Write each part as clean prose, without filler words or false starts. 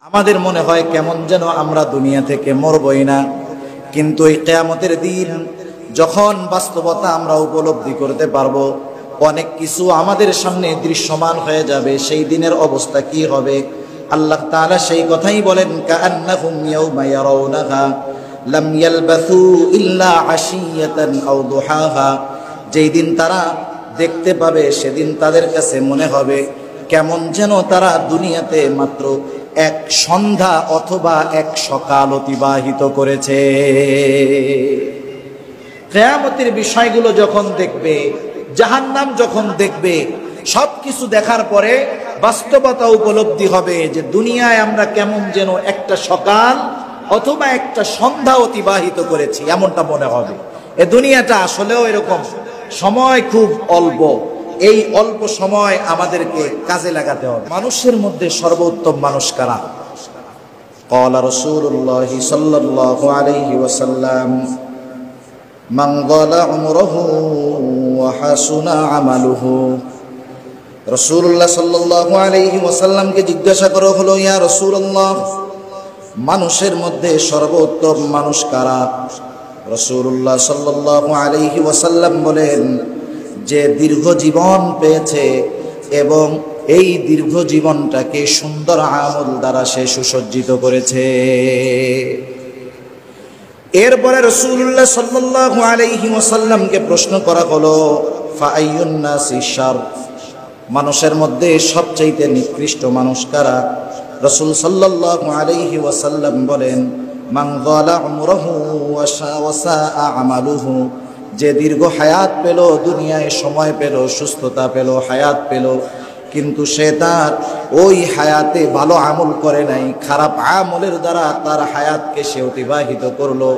আমাদের মনে হয় কেমন যেন আমরা দুনিয়া থেকে মরবই না, কিন্তু এই কিয়ামতের দিন যখন বাস্তবতা আমরা উপলব্ধি করতে পারবো, অনেক কিছু আমাদের সামনে দৃশ্যমান হয়ে যাবে। সেই দিনের অবস্থা কি হবে আল্লাহ তাআলা সেই কথাই বলেন, কাআন্নাহুম ইয়াওমা ইয়ারাউনাহা লাম ইয়ালবাসু ইল্লা আশিয়াতান আও দুহাহা। যেই দিন তারা দেখতে পাবে সেদিন তাদের কাছে মনে হবে কেমন যেন তারা দুনিয়াতে মাত্র এক সন্ধ্যা অথবা এক সকাল অতিবাহিত করেছে। কিয়ামতের বিষয়গুলো যখন দেখবে, জাহান্নাম যখন দেখবে, সবকিছু দেখার পরে বাস্তবতা উপলব্ধি হবে যে দুনিয়ায় আমরা কেমন যেন একটা সকাল অথবা একটা সন্ধ্যা অতিবাহিত করেছি, এমনটা মনে হবে। এ দুনিয়াটা আসলেও এরকম, সময় খুব অল্প। এই অল্প সময় আমাদেরকে কাজে লাগাতে হবে। মানুষের মধ্যে সর্বোত্তম মানুষ কারা? ক্বালা রাসূলুল্লাহ সাল্লাল্লাহু আলাইহি ওয়াসাল্লাম, মান যালা উমরুহু ওয়া হাসুনা আমালুহু। রাসূলুল্লাহ সাল্লাল্লাহু আলাইহি ওয়াসাল্লামকে জিজ্ঞাসা করা হলো, ইয়া রাসূলুল্লাহ, মানুষের মধ্যে সর্বোত্তম মানুষ কারা? রাসূলুল্লাহ সাল্লাল্লাহু আলাইহি ওয়াসাল্লাম বলেন, যে দীর্ঘ জীবন পেয়েছে এবং এই দীর্ঘ জীবনটাকে সুন্দর আমল দ্বারা সে সুসজ্জিত করেছে। এরপরে রাসূলুল্লাহ সাল্লাল্লাহু আলাইহি ওয়াসাল্লামকে প্রশ্ন করা হলো, ফাআইয়ুন নাসি শার, মানুষের মধ্যে সবচাইতে নিকৃষ্ট মানুষ কারা? রাসূল সাল্লাল্লাহু আলাইহি ওয়াসাল্লাম বলেন, মান যালা উমরুহু ওয়া সাআ আমালুহু, যে দীর্ঘ হায়াত পেল, দুনিয়ায় সময় পেল, সুস্থতা পেল, হায়াত পেল, কিন্তু সে তার ওই হায়াতে ভালো আমল করে নাই, খারাপ আমলের দ্বারা তার হায়াতকে সে অতিবাহিত করলো।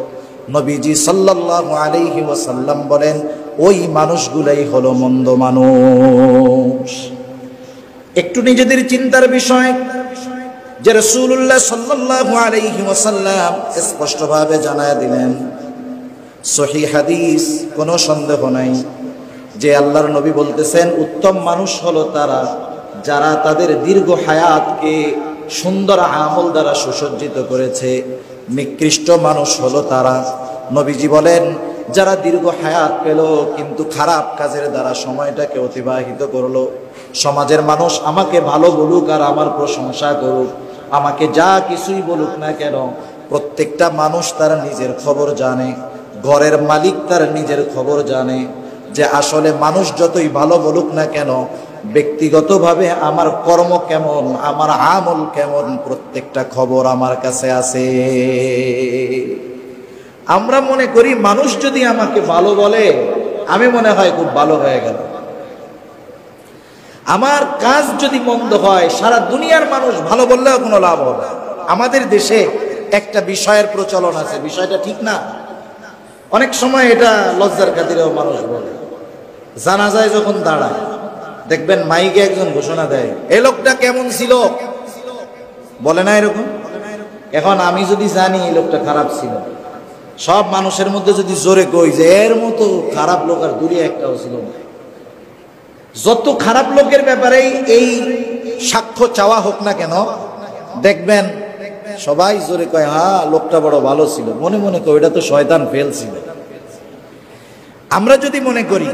নবীজি সাল্লাল্লাহু আলাইহি ওয়াসাল্লাম বলেন, ওই মানুষগুলাই হলো মন্দ মানুষ। একটু নিজেদের চিন্তার বিষয় যে রাসূলুল্লাহ সাল্লাল্লাহু আলাইহি ওয়াসাল্লাম স্পষ্টভাবে জানায় দিলেন, সহিহ হাদিস, কোনো সন্দেহ নাই যে আল্লাহর নবী বলতেছেন, উত্তম মানুষ হলো তারা যারা তাদের দীর্ঘ হায়াতকে সুন্দর আমল দ্বারা সুসজ্জিত করেছে। নিকৃষ্ট মানুষ হলো তারা, নবীজি বলেন, যারা দীর্ঘ হায়াত পেল কিন্তু খারাপ কাজের দ্বারা সময়টাকে অতিবাহিত করলো। সমাজের মানুষ আমাকে ভালো বলুক আর আমার প্রশংসা করুক, আমাকে যা কিছুই বলুক না কেন, প্রত্যেকটা মানুষ তার নিজের খবর জানে, ঘরের মালিক তার নিজের খবর জানে যে আসলে মানুষ যতই ভালো বলুক না কেন, ব্যক্তিগতভাবে আমার কর্ম কেমন, আমার আমল কেমন, প্রত্যেকটা খবর আমার কাছে আছে। আমরা মনে করি মানুষ যদি আমাকে ভালো বলে, আমি মনে হয় খুব ভালো হয়ে গেল। আমার কাজ যদি মন্দ হয়, সারা দুনিয়ার মানুষ ভালো বললেও কোনো লাভ হবে না। আমাদের দেশে একটা বিষয়ের প্রচলন আছে, বিষয়টা ঠিক না। অনেক সময় এটা লজ্জার খাতিরেও মানুষ বলে। জানাজায় যখন দাঁড়ায়, দেখবেন মাইকে একজন ঘোষণা দেয়, এই লোকটা কেমন ছিল, বলে না এরকম? এখন আমি যদি জানি এই লোকটা খারাপ ছিল, সব মানুষের মধ্যে যদি জোরে কই যে এর মতো খারাপ লোক আর দূরে একটাও ছিল না, যত খারাপ লোকের ব্যাপারেই এই সাক্ষ্য চাওয়া হোক না কেন, দেখবেন সবাই জোরে কয়, হ্যাঁ লোকটা বড় ভালো ছিল। মনে মনে কয় এটা তো শয়তান ফেল ছিল। আমরা যদি মনে করি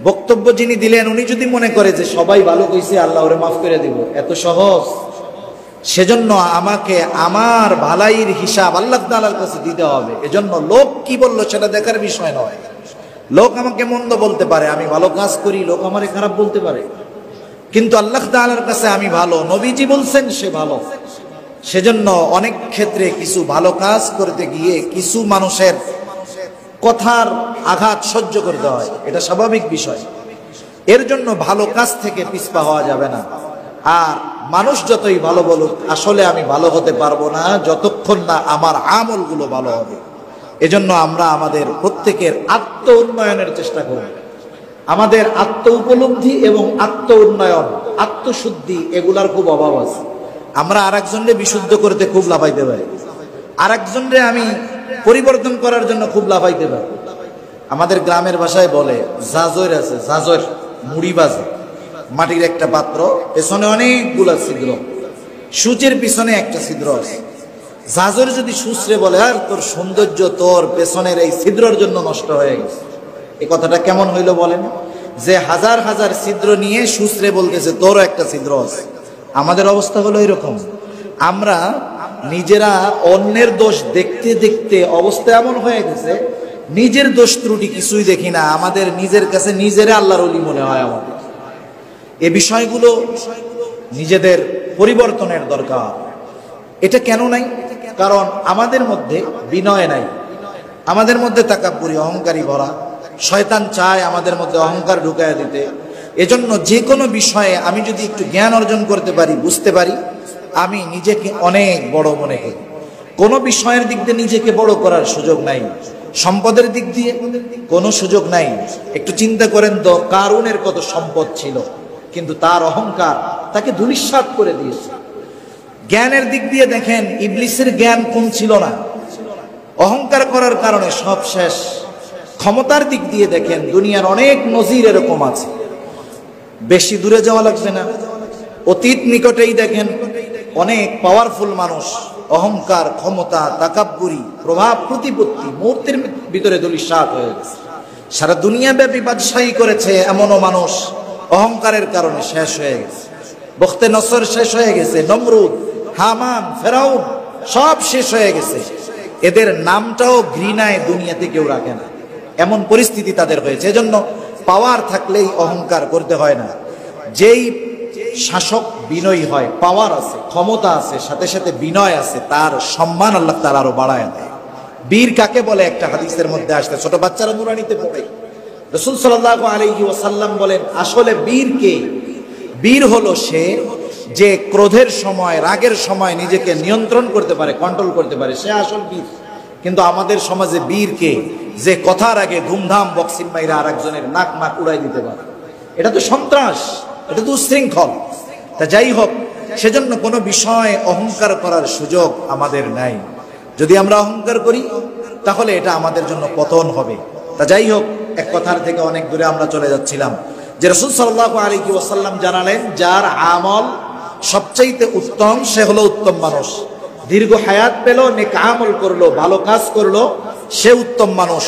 বক্তব্য যিনি দিলেন উনি যদি মনে করে যে সবাই ভালো কইছে, আল্লাহ ওরে মাফ করে দিব, এত সহজ। সেজন্য আমাকে আমার ভালাইয়ের হিসাব আল্লাহ তাআলার কাছে দিতে হবে। এজন্য লোক কি বললো সেটা দেখার বিষয় নয়। লোক আমাকে মন্দ বলতে পারে, আমি ভালো কাজ করি, লোক আমারে খারাপ বলতে পারে, কিন্তু আল্লাহ তাআলার কাছে আমি ভালো, নবীজি বলছেন সে ভালো। সেজন্য অনেক ক্ষেত্রে কিছু ভালো কাজ করতে গিয়ে কিছু মানুষের কথার আঘাত সহ্য করতে হয়, এটা স্বাভাবিক বিষয়। এর জন্য ভালো কাজ থেকে পিছপা হওয়া যাবে না। আর মানুষ যতই ভালো বলুক, আসলে আমি ভালো হতে পারবো না যতক্ষণ না আমার আমলগুলো ভালো হবে। এজন্য আমরা আমাদের প্রত্যেকের আত্ম উন্নয়নের চেষ্টা করব। আমাদের আত্ম উপলব্ধি এবং আত্ম উন্নয়ন, আত্মশুদ্ধি, এগুলার খুব অভাব আছে। আমরা আরেকজনকে বিশুদ্ধ করতে খুব লাফাইতে পারি, আরেকজনকে আমি পরিবর্তন করার জন্য খুব লাফাইতে পারি। আমাদের গ্রামের ভাষায় বলে জাজর আছে, জাজর মুড়ি বাজে, মাটির একটা পাত্র, পেছনে অনেকগুলা ছিদ্র, সূচের পিছনে একটা ছিদ্র আছে। জাজর যদি সুশ্রে বলে আর তোর সৌন্দর্য তোর পেছনের এই ছিদ্রর জন্য নষ্ট হয়ে গেছে, এই কথাটা কেমন হইল বলেন? যে হাজার হাজার ছিদ্র নিয়ে সুশ্রে বলতেছে তোরও একটা ছিদ্র আছে। আমাদের অবস্থা হলো এরকম, আমরা নিজেরা অন্যের দোষ দেখতে দেখতে অবস্থা এমন হয়ে গেছে, নিজের দোষ ত্রুটি কিছুই দেখি না, আমাদের নিজের কাছে নিজেরা আল্লাহর ওলি মনে হয় আমাদের। এ বিষয়গুলো নিজেদের পরিবর্তনের দরকার। এটা কেন নাই? কারণ আমাদের মধ্যে বিনয় নাই, আমাদের মধ্যে তাকাব্বুরি অহংকারী ভরা। শয়তান চায় আমাদের মধ্যে অহংকার ঢুকায় দিতে। এজন্য যে কোনো বিষয়ে আমি যদি একটু জ্ঞান অর্জন করতে পারি, বুঝতে পারি, আমি নিজেকে অনেক বড় মনে করি। কোনো বিষয়ের দিক দিয়ে নিজেকে বড় করার সুযোগ নাই, সম্পদের দিক দিয়ে কোনো সুযোগ নাই। একটু চিন্তা করেন তো, কারুনের কত সম্পদ ছিল, কিন্তু তার অহংকার তাকে ধূলিসাৎ করে দিয়েছে। জ্ঞানের দিক দিয়ে দেখেন, ইবলিসের জ্ঞান কম ছিল না, অহংকার করার কারণে সব শেষ। ক্ষমতার দিক দিয়ে দেখেন, দুনিয়ার অনেক নজির এরকম আছে। বেশি দূরে যাওয়া লাগবে না, অতীত নিকটেই দেখেন অনেক পাওয়ারফুল মানুষ অহংকার, ক্ষমতা, তাকাব্বুরি, প্রভাব প্রতিপত্তি মুহূর্তের ভিতরে ধূলিসাৎ হয়ে গেছে। সারা দুনিয়া ব্যাপী বাদশাহী করেছে এমনও মানুষ অহংকারের কারণে শেষ হয়ে গেছে। বখতে নসর শেষ হয়ে গেছে, নমরুদ, হামান, ফেরাউন সব শেষ হয়ে গেছে। এদের নামটাও ঘৃণায় দুনিয়াতে কেউ রাখে না, এমন পরিস্থিতি তাদের হয়েছে। এজন্য পাওয়ার থাকলেই অহংকার করতে হয় না। যেই শাসক বিনয়ী হয়, পাওয়ার আছে, ক্ষমতা আছে, সাথে সাথে বিনয় আছে, তার সম্মান আল্লাহ তাআলা আরো বাড়ায় দেয়। বীর কাকে বলে? একটা হাদিসের মধ্যে আসছে, ছোট বাচ্চারা নুরানিতে পড়ে, রাসূল সাল্লাল্লাহু আলাইহি ওয়াসাল্লাম বলেন, আসলে বীর কে? বীর হলো সে যে ক্রোধের সময়, রাগের সময় নিজেকে নিয়ন্ত্রণ করতে পারে, কন্ট্রোল করতে পারে, সে আসল বীর। কিন্তু আমাদের সমাজে বীর কে? যে কথার আগে ধুমধাম বক্সিং মাইরা আর একজনের নাক নাক উড়াই দিতে পারে। এটা তো সন্ত্রাস, এটা তো উচ্ছৃঙ্খল। তা যাই হোক, সেজন্য কোনো বিষয়ে অহংকার করার সুযোগ আমাদের নাই। যদি আমরা অহংকার করি তাহলে এটা আমাদের জন্য পতন হবে। তা যাই হোক, এক কথার থেকে অনেক দূরে আমরা চলে যাচ্ছিলাম। যে রাসূল সাল্লাল্লাহু আলাইহি ওয়াসাল্লাম জানালেন, যার আমল সবচাইতে উত্তম সে হলো উত্তম মানুষ। দীর্ঘ হায়াত পেল, নেক আমল করলো, ভালো কাজ করলো, সে উত্তম মানুষ।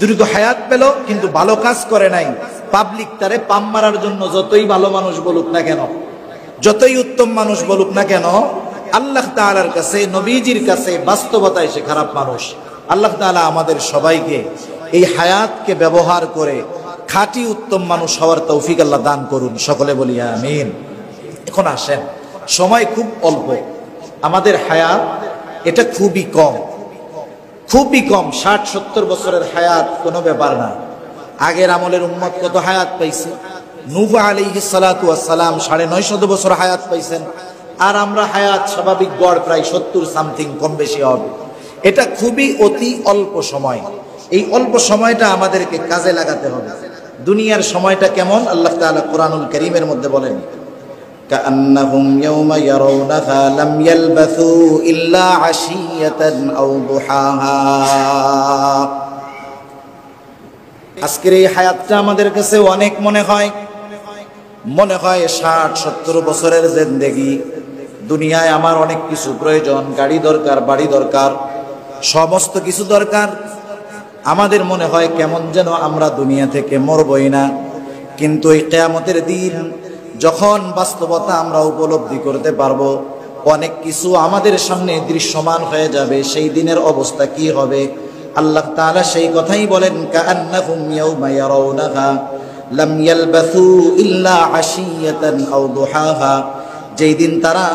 দীর্ঘ হায়াত পেল কিন্তু ভালো কাজ করে নাই, পাবলিক তারে পাম মারার জন্য যতই ভালো মানুষ বলুক না কেন, যতই উত্তম মানুষ বলুক না কেন, আল্লাহ তাআলার কাছে, নবীজির কাছে বাস্তবতায় সে খারাপ মানুষ। আল্লাহ তাআলা আমাদের সবাইকে এই হায়াতকে ব্যবহার করে খাঁটি উত্তম মানুষ হওয়ার তৌফিক আল্লাহ দান করুন, সকলে বলি আমিন। এখন আসেন, সময় খুব অল্প, আমাদের হায়াত এটা খুবই কম, খুবই কম। 60-70 বছরের হায়াত কোনো ব্যাপার না। আগের আমলের উম্মত কত হায়াত পাইছে? নূহ আলাইহিস সালাতু ওয়াস সালাম 950 বছর হায়াত পাইছেন, আর আমরা হায়াত স্বাভাবিক গড় প্রায় 70 সামথিং, কম বেশি হবে। এটা খুবই অতি অল্প সময়। এই অল্প সময়টা আমাদেরকে কাজে লাগাতে হবে। দুনিয়ার সময়টা কেমন? আল্লাহ তাআলা কোরআনুল কারীমের মধ্যে বলেন, কাআন্নাহুম ইয়াওমা ইয়ারাউনাহা লাম ইয়ালবাসু ইল্লা আশিয়াতান আও দুহাহা। আজকের এই হায়াতটা আমাদের কাছে অনেক মনে হয় 60-70 বছরের জিন্দেগি। দুনিয়ায় আমার অনেক কিছু প্রয়োজন, গাড়ি দরকার, বাড়ি দরকার, সমস্ত কিছু দরকার। আমাদের মনে হয় কেমন যেন আমরা দুনিয়া থেকে মরবই না। কিন্তু এই কিয়ামতের দিন যখন বাস্তবতা আমরা উপলব্ধি করতে পারবো, অনেক কিছু আমাদের সামনে দৃশ্যমান হয়ে যাবে, সেই দিনের অবস্থা কি হবে? আল্লাহ তাআলা সেই কথাই বলেন, কাআন্নাহুম ইয়াওমা ইয়ারাউনাহা লাম ইয়ালবাসু ইল্লা আশিয়াতান আও দুহাহা। যেই দিন তারা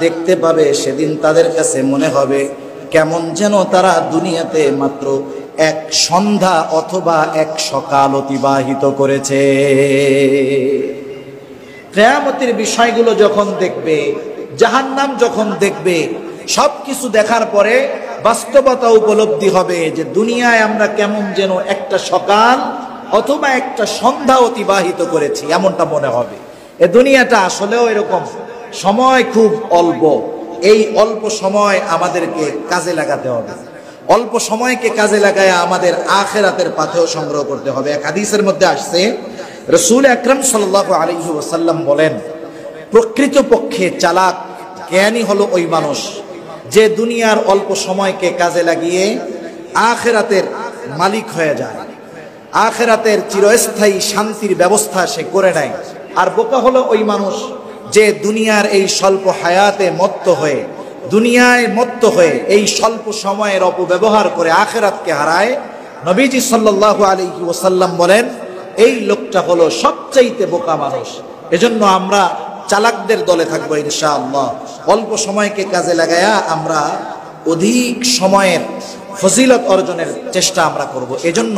দেখতে পাবে, সেদিন তাদের কাছে মনে হবে কেমন যেন তারা দুনিয়াতে মাত্র এক সন্ধ্যা অথবা এক সকাল অতিবাহিত করেছে। কিয়ামতের বিষয়গুলো যখন দেখবে, জাহান্নাম যখন দেখবে, সবকিছু দেখার পরে বাস্তবতা উপলব্ধি হবে যে দুনিয়ায় আমরা কেমন যেন একটা সকাল অথবা একটা সন্ধ্যা অতিবাহিত করেছি, এমনটা মনে হবে। এ দুনিয়াটা আসলেও এরকম, সময় খুব অল্প। এই অল্প সময় আমাদেরকে কাজে লাগাতে হবে। অল্প সময়কে কাজে লাগায় আমাদের আখিরাতের পাথেয় সংগ্রহ করতে হবে। এক হাদিসের মধ্যে আসছে, রাসূল আকরাম সাল্লাল্লাহু আলাইহি ওয়াসাল্লাম বলেন, প্রকৃতপক্ষে চালাক জ্ঞানী হলো ওই মানুষ যে দুনিয়ার অল্প সময়কে কাজে লাগিয়ে আখিরাতের মালিক হয়ে যায়, আখিরাতের চিরস্থায়ী শান্তির ব্যবস্থা সে করে নেয়। আর বোকা হলো ওই মানুষ যে দুনিয়ার এই স্বল্প হায়াতে মত্ত হয়ে, দুনিয়ায় মত্ত হয়ে এই স্বল্প সময়ের অপব্যবহার করে আখিরাতকে হারায়। নবীজি সাল্লাল্লাহু আলাইহি ওয়াসাল্লাম বলেন এই লোকটা হলো সবচাইতে বোকা মানুষ। এজন্য আমরা চালাকদের দলে থাকবো ইনশাআল্লাহ। অল্প সময়কে কাজে লাগায়া আমরা অধিক সময়ের ফজিলত অর্জনের চেষ্টা আমরা করব। এজন্য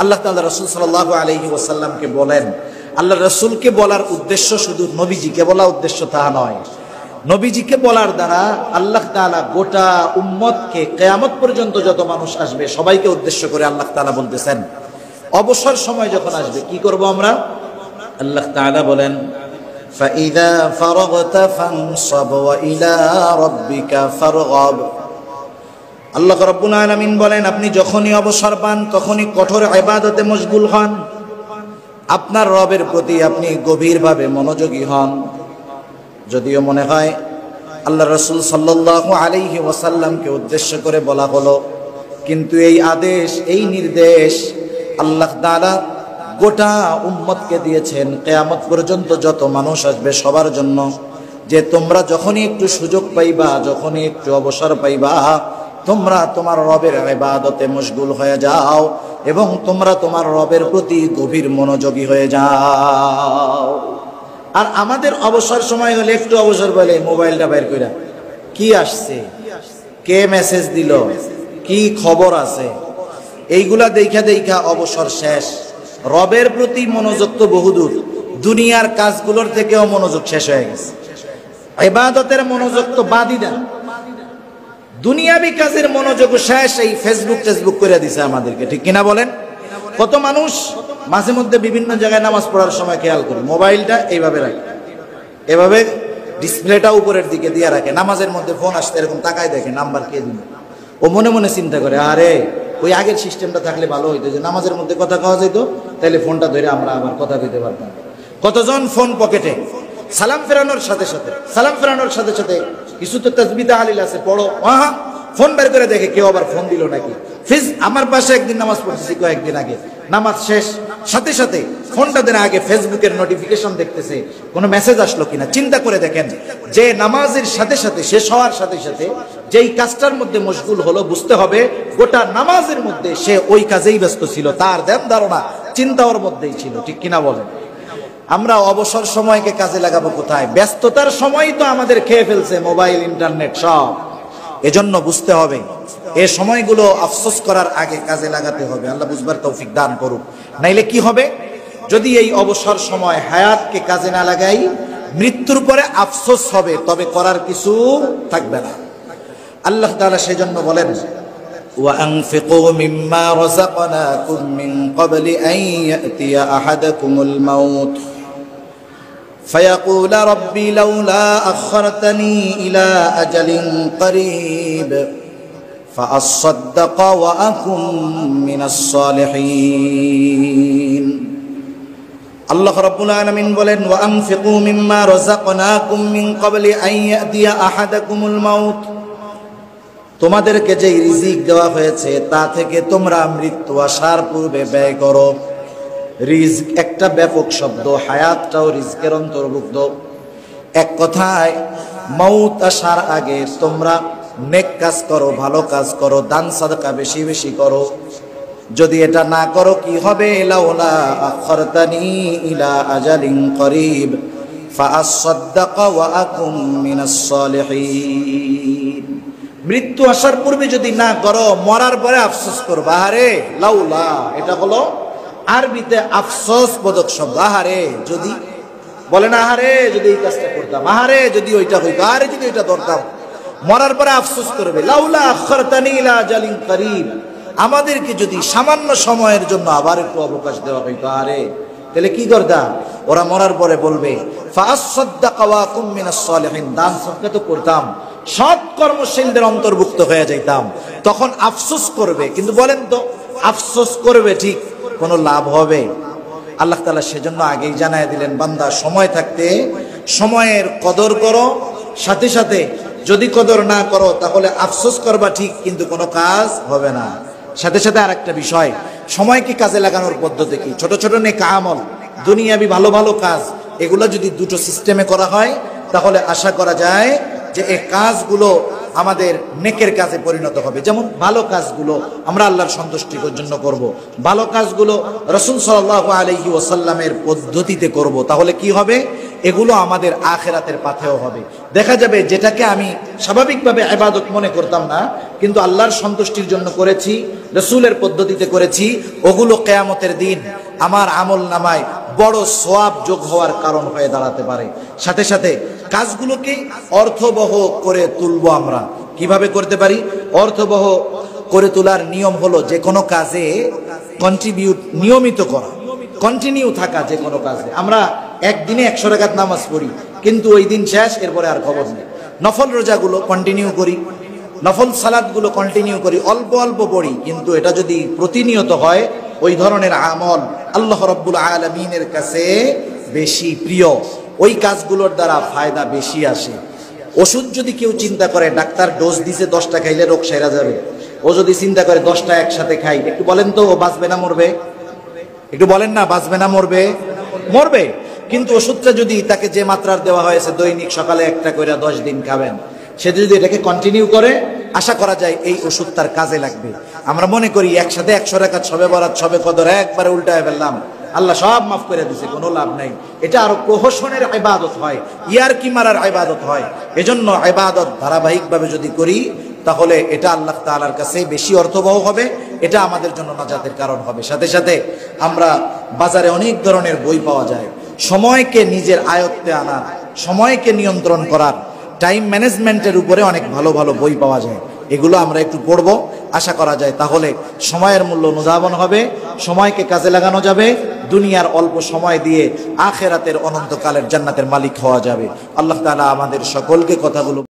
আল্লাহ তাআলা রাসূল সাল্লাল্লাহু আলাইহি ওয়াসাল্লামকে বলেন, আল্লাহ রাসূলকে বলার উদ্দেশ্য শুধু নবীজিকে বলা উদ্দেশ্য তা নয়, নবীজিকে বলার দ্বারা আল্লাহ তাআলা গোটা উম্মতকে কিয়ামত পর্যন্ত যত মানুষ আসবে সবাইকে উদ্দেশ্য করে আল্লাহ তাআলা বলতেছেন অবসর সময় যখন আসবে কি করব আমরা। আল্লাহ তাআলা বলেন ফাইযা ফারাগতা ফানসাব ওয়া ইলা রাব্বিকা ফারগাব। আল্লাহ রাব্বুল আলামিন বলেন আপনি যখনই অবসর পান তখনই কঠোর ইবাদতে মশগুল হন, আপনার রবের প্রতি আপনি গভীরভাবে মনোযোগী হন। যদিও মনে হয় আল্লাহ রাসূল সাল্লাল্লাহু আলাইহি ওয়াসাল্লামকে উদ্দেশ্য করে বলা হলো, কিন্তু এই আদেশ, এই নির্দেশ আল্লাহ তাআলা গোটা উম্মতকে দিয়েছেন কিয়ামত পর্যন্ত যত মানুষ আসবে সবার জন্য, যে তোমরা যখনই একটু সুযোগ পাইবা, যখনই একটু অবসর পাইবা, তোমরা তোমার রবের ইবাদতে মশগুল হয়ে যাও এবং তোমরা তোমার রবের প্রতি গভীর মনোযোগী হয়ে যাও। আর আমাদের অবসর সময় হলে একটু অবসর বলে মোবাইলটা বের কইরা কি আসছে, কে মেসেজ দিল, কি খবর আছে, এইগুলা দেখা দেখা অবসর শেষ। রবের প্রতি মনোযোগ তো বহুদূর, দুনিয়ার কাজগুলোর থেকেও মনোযোগ শেষ হয়ে গেছে। ইবাদতের মনোযোগ তো বাদই না, দুনিয়াবি কাজের মনোযোগ শেষ। এই ফেসবুক করে দিছে আমাদেরকে, ঠিক কিনা বলেন? কত মানুষ মাঝে মধ্যে বিভিন্ন জায়গায় নামাজ পড়ার সময় খেয়াল করে মোবাইলটা এইভাবে রাখে, এভাবে ডিসপ্লেটা উপরের দিকে দিয়ে রাখে, নামাজের মধ্যে ফোন আসতে এরকম তাকায় দেখে নাম্বার কে দিল। ও মনে মনে চিন্তা করে আরে ওই আগের সিস্টেমটা থাকলে ভালো হইতো, যে নামাজের মধ্যে কথা কওয়া যেত, তাহলে ফোনটা ধরে আমরা আবার কথা কইতে পারতাম। কতজন ফোন পকেটে, সালাম ফেরানোর সাথে সাথে কিছু তো তাসবিহ তাহলিল আছে, পড়ো, ফোন বের করে দেখে কেউ আবার ফোন দিল নাকি। আমার পাশে একদিন নামাজ পড়তেছি কয়েকদিন আগে, নামাজ শেষ সাথে সাথে ফোনটা দেন আগে ফেসবুকের নোটিফিকেশন দেখতেছে কোনো মেসেজ আসলো কিনা। চিন্তা করে দেখেন যে নামাজের সাথে সাথে শেষ হওয়ার সাথে সাথে যেই কাজটার মধ্যে মশগুল হলো, বুঝতে হবে গোটা নামাজের মধ্যে সে ওই কাজেই ব্যস্ত ছিল, তার ধ্যান ধারণা চিন্তা ওর মধ্যেই ছিল, ঠিক কিনা বলেন? আমরা অবসর সময়কে কাজে লাগাবো কোথায়? ব্যস্ততার সময় তো আমাদের খেয়ে ফেলছে মোবাইল, ইন্টারনেট সব। এজন্য বুঝতে হবে এই সময়গুলো আফসোস করার আগে কাজে লাগাতে হবে। আল্লাহ বুঝবার তৌফিক দান করুক। নাইলে কি হবে, যদি এই অবসর সময় হায়াতকে কাজে না লাগাই, মৃত্যুর পরে আফসোস হবে, তবে করার কিছু থাকবে না। আল্লাহ তাআলা সেজন্য বলেন وأنفقوا مما رزقناكم من قبل أن يأتي أحدكم الموت فيقول ربي لولا أخرتني إلى أجل قريب فأصدق وأكن من الصالحين। আল্লাহ রাব্বুল আলামিন বলেন وأنفقوا مما رزقناكم من قبل أن يأتي أحدكم الموت, তোমাদেরকে যে রিজিক দেওয়া হয়েছে তা থেকে তোমরা মৃত্যু আসার পূর্বে ব্যয় করো। রিজক একটা ব্যাপক শব্দ, হায়াতটাও রিজকের অন্তর্ভুক্ত। এক কথায় মৌত আসার আগে তোমরা নেক কাজ করো, ভালো কাজ করো, দান সাদকা বেশি বেশি করো। যদি এটা না করো কি হবে? লাউলা আখরতানি ইলা আজালিন করিব ফাআসাদদাকা ওয়া আকুম মিনাস সালিহিন। মৃত্যু আসার পূর্বে যদি না করো, মরার পরে আফসোস করবা। আহারে লাউলা, এটা হলো আরবিতে আফসোস বোধক শব্দ। আহারে যদি, বলে না আহারে যদি এই কাজটা করতাম, আহারে যদি ওইটা হইতো, আহারে যদি ওইটা ধরতাম। মরার পরে আফসোস করবে। লাউলা আখরতানি ইলা আজালিন করিব, আমাদেরকে যদি সামান্য সময়ের জন্য আবার একটু অবকাশ দেওয়া হইতো, আরে তাহলে কি করতাম? ওরা মরার পরে বলবে ফাআসাদদাকা ওয়া আকুম মিনাস সালিহিন, দান সদকা তো করতাম, সৎ কর্মশীলদের অন্তর্ভুক্ত হয়ে যাইতাম। তখন আফসোস করবে। কিন্তু বলেন তো, আফসোস করবে ঠিক, কোনো লাভ হবে? আল্লাহ তাআলা সেজন্য আগেই জানায় দিলেন, বান্দা সময় থাকতে সময়ের কদর করো, সাথে সাথে যদি কদর না করো তাহলে আফসোস করবা ঠিক, কিন্তু কোনো কাজ হবে না। সাথে সাথে আরেকটা বিষয়, সময়কে কাজে লাগানোর পদ্ধতি কি? ছোট ছোট নেক আমল, দুনিয়াবি ভালো ভালো কাজ, এগুলো যদি দুটো সিস্টেমে করা হয় তাহলে আশা করা যায় যে এই কাজগুলো আমাদের নেকের কাজে পরিণত হবে। যেমন ভালো কাজগুলো আমরা আল্লাহর সন্তুষ্টির জন্য করব, ভালো কাজগুলো রাসূল সাল্লাল্লাহু আলাইহি ওয়াসাল্লামের পদ্ধতিতে করব, তাহলে কি হবে? এগুলো আমাদের আখিরাতের পাথেয় হবে। দেখা যাবে যেটাকে আমি স্বাভাবিকভাবে ইবাদত মনে করতাম না, কিন্তু আল্লাহর সন্তুষ্টির জন্য করেছি, রাসূলের পদ্ধতিতে করেছি, ওগুলো কিয়ামতের দিন আমার আমল নামায় বড় সওয়াব যোগ হওয়ার কারণ হয়ে দাঁড়াতে পারে। সাথে সাথে কাজগুলোকে অর্থবহ করে তুলবো। আমরা কিভাবে করতে পারি? অর্থবহ করে তোলার নিয়ম হলো যে কোনো কাজে কন্ট্রিবিউট, নিয়মিত করা, কন্টিনিউ থাকা। যে কোনো কাজে আমরা একদিনে 100 রাকাত নামাজ পড়ি, কিন্তু ওই দিন শেষ, এরপরে আর খবর নেই। নফল রোজাগুলো কন্টিনিউ করি, নফল সালাতগুলো কন্টিনিউ করি, অল্প অল্প পড়ি, কিন্তু এটা যদি প্রতিনিয়ত হয়, ওই ধরনের আমল আল্লাহ রাব্বুল আলামিনের কাছে বেশি প্রিয়, ওই কাজগুলোর দ্বারা ফায়দা বেশি আসে। ওষুধ যদি কেউ চিন্তা করে ডাক্তার ডোজ দিছে 10টা খাইলে রোগ সেরা যাবে, ও যদি চিন্তা করে 10টা একসাথে খাই, একটু বলেন তো ও বাঁচবে না মরবে? একটু বলেন না, বাঁচবে না মরবে? মরবে। কিন্তু ওষুধটা যদি তাকে যে মাত্রার দেওয়া হয়েছে, দৈনিক সকালে একটা করে 10 দিন খাবেন, সে যদি এটাকে কন্টিনিউ করে, আশা করা যায় এই ওষুধ তার কাজে লাগবে। আমরা মনে করি একসাথে 100 রাকাত, সবে বরাত, সবে কদর একবারে উল্টায় ফেললাম, আল্লাহ সব মাফ করে দিছে, কোনো লাভ নাই। এটা আরো প্রহসনের ইবাদত হয়, ইয়ারকি মারার ইবাদত হয়। এজন্য ইবাদত ধারাবাহিকভাবে যদি করি তাহলে এটা আল্লাহ তাআলার কাছে বেশি অর্থবহ হবে, এটা আমাদের জন্য নাজাতের কারণ হবে। সাথে সাথে আমরা বাজারে অনেক ধরনের বই পাওয়া যায়, সময়কে নিজের আয়ত্তে আনার, সময়কে নিয়ন্ত্রণ করার, টাইম ম্যানেজমেন্টের উপরে অনেক ভালো ভালো বই পাওয়া যায়। এগুলো আমরা একটু পড়ব, আশা করা যায় তাহলে সময়ের মূল্য অনুধাবন হবে, সময়কে কাজে লাগানো যাবে, দুনিয়ার অল্প সময় দিয়ে আখিরাতের অনন্তকালের জান্নাতের মালিক হওয়া যাবে। আল্লাহ তাআলা আমাদের সকলকে কথাগুলো